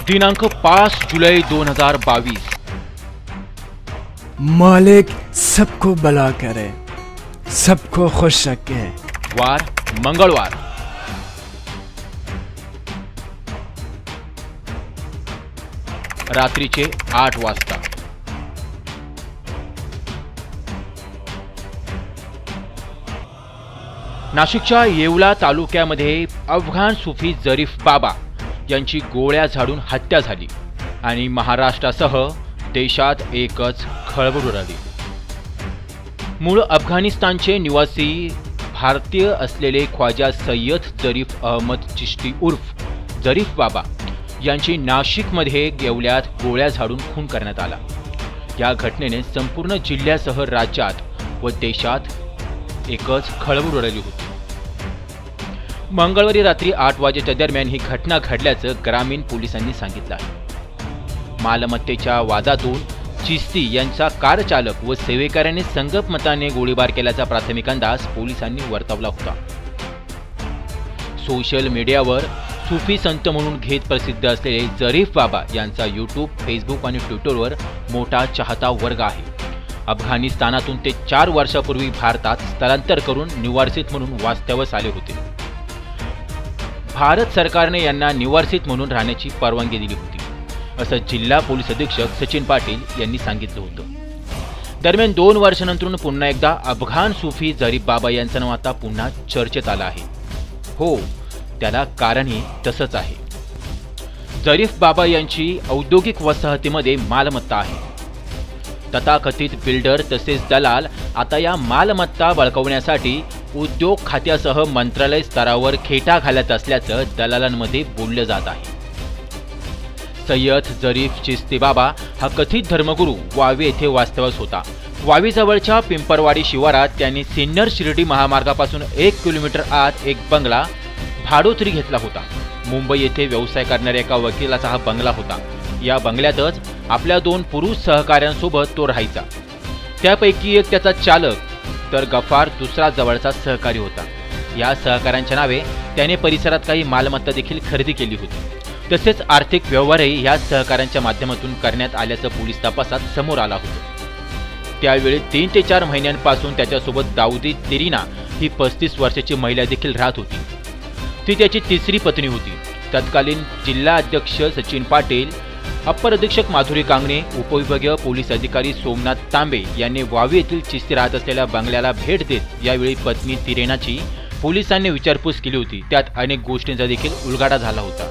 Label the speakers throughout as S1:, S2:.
S1: दिनांक 5 जुलै 2022।
S2: मालिक सबको भला करे, सबको खुश रखे।
S1: वार मंगळवार। रात्रीचे 8 वाजता। नाशिकच्या येवला तालुक्यामध्ये अफगाण सुफी जरीफ बाबा यांची गोळ्या झाडून हत्या झाली आणि महाराष्ट्रासह देशात एकच खळबळ उडाली। मूळ अफगाणिस्तानचे निवासी भारतीय असलेले ख्वाजा सय्यद जरीफ अहमद चिश्ती उर्फ जरीफ बाबा यांची नाशिकमध्ये येवल्यात गोळ्या झाडून खून करण्यात आला। या घटनेने संपूर्ण जिल्ह्यासह राज्यात व देशात एकच खळबळ उडाली होती। मंगळवारी रात्री 8 वाजेच्या दरम्यान ही घटना घडल्याचं ग्रामीण पोलिसांनी सांगितलं आहे। मालमत्तेच्या वादातून चिश्ती यांचा कार चालक व सेवेकऱ्यांनी संगनमताने गोळीबार केल्याचा प्राथमिक अंदाज पोलिसांनी वर्तवला होता। सोशल मीडियावर सुफी संत म्हणून घेत प्रसिद्ध असलेले जरीफ बाबा यांचा यूट्यूब, फेसबुक आणि ट्विटरवर मोठा चाहता वर्ग आहे। अफगाणिस्तानातून ते 4 वर्षापूर्वी भारतात स्थलांतर करून निवासित म्हणून वास्तव्यास आले होते। भारत सरकारने यांना निवासित म्हणून राहण्याची परवानगी दिली होती, असं जिल्हा पोलीस अधीक्षक सचिन पाटील यांनी सांगितलं होतं। दरम्यान 2 वर्षानंतर पुन्हा एकदा अफगाण सुफी जरीफ बाबा यांचं नाव आता पुन्हा चर्चेत आलं आहे। हो, त्याला कारणही तसंच आहे। जरीफ बाबा यांची औद्योगिक वसाहतीमध्ये मालमत्ता आहे। तथाकथित बिल्डर तसेच दलाल आता या मालमत्ता बळकावण्यासाठी उद्योग खात्यासह मंत्रालय स्तरावर खेटा घालत असल्याचं दलालांमध्ये बोललं जात आहे। सय्यद जरीफ चिश्ती बाबा हा कथित धर्मगुरू वावी येथे वास्तव्यास होता। वावीजवळच्या पिंपरवाडी शिवारात त्यांनी सिन्नर शिर्डी महामार्गापासून 1 किलोमीटर आत एक बंगला भाडोत्री घेतला होता। मुंबई येथे व्यवसाय करणाऱ्या एका वकिलाचा हा बंगला होता। या बंगल्यातच आपल्या 2 पुरुष सहकाऱ्यांसोबत तो राहायचा। त्यापैकी एक त्याचा चालक तर गफार दुसरा जवळचा सहकारी होता। या सहकाऱ्यांच्या नावे त्याने परिसरात काही मालमत्ता देखील खरेदी केली होती। तसेच आर्थिक व्यवहारही या सहकाऱ्यांच्या माध्यमातून करण्यात आल्याचं पोलीस तपासात समोर आला होतं। त्यावेळी 3 ते 4 महिन्यांपासून त्याच्यासोबत दाऊदी तिरीना ही 35 वर्षाची महिला देखील राहत होती। ती त्याची तिसरी पत्नी होती। तत्कालीन जिल्हा अध्यक्ष सचिन पाटील, अप्पर अधीक्षक माधुरी कांगणे, उपविभागीय पोलीस अधिकारी सोमनाथ तांबे यांनी वावी येथील चिश्ती राहत असलेल्या बंगल्याला भेट देत यावेळी पत्नी तिरेनाची पोलिसांनी विचारपूस केली होती। त्यात अनेक गोष्टींचा देखील उलगडा झाला होता।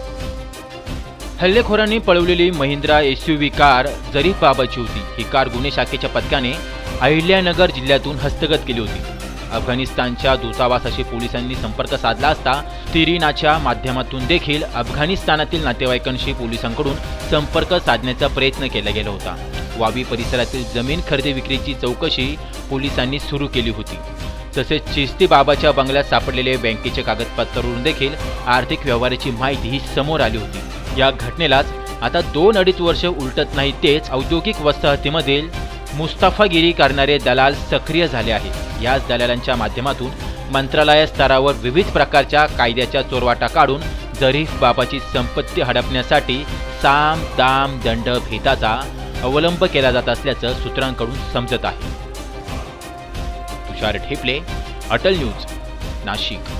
S1: हल्लेखोरांनी पळवलेली महिंद्रा SUV कार जरीफ बाबाची होती। ही कार गुन्हे शाखेच्या पथकाने अहिल्यानगर जिल्ह्यातून हस्तगत केली होती। अफगाणिस्तानच्या दूतावासाशी पोलिसांनी संपर्क साधला असता तिरीनाच्या माध्यमातून देखील अफगाणिस्तानातील नातेवाईकांशी पोलिसांकडून संपर्क साधण्याचा प्रयत्न केला गेला होता। वावी परिसरातील जमीन खरेदी विक्रीची चौकशी पोलिसांनी सुरू केली होती। तसेच चिश्ती बाबाच्या बंगल्यात सापडलेले बँकेचे कागदपत्रावरून देखील आर्थिक व्यवहाराची माहिती समोर आली होती। या घटनेलाच आता 2-2.5 वर्ष उलटत नाही तेच औद्योगिक वसाहतीमधील मुस्ताफागिरी करणारे दलाल सक्रिय झाले आहेत। याच दलालांच्या माध्यमातून मंत्रालय स्तरावर विविध प्रकारच्या कायद्याच्या चोरवाटा काढून जरीफ बाबाची संपत्ती हडपण्यासाठी साम दाम दंड भेदाचा अवलंब केला जात असल्याचं सूत्रांकडून समजत आहे। तुषार ठेपले, अटल न्यूज, नाशिक।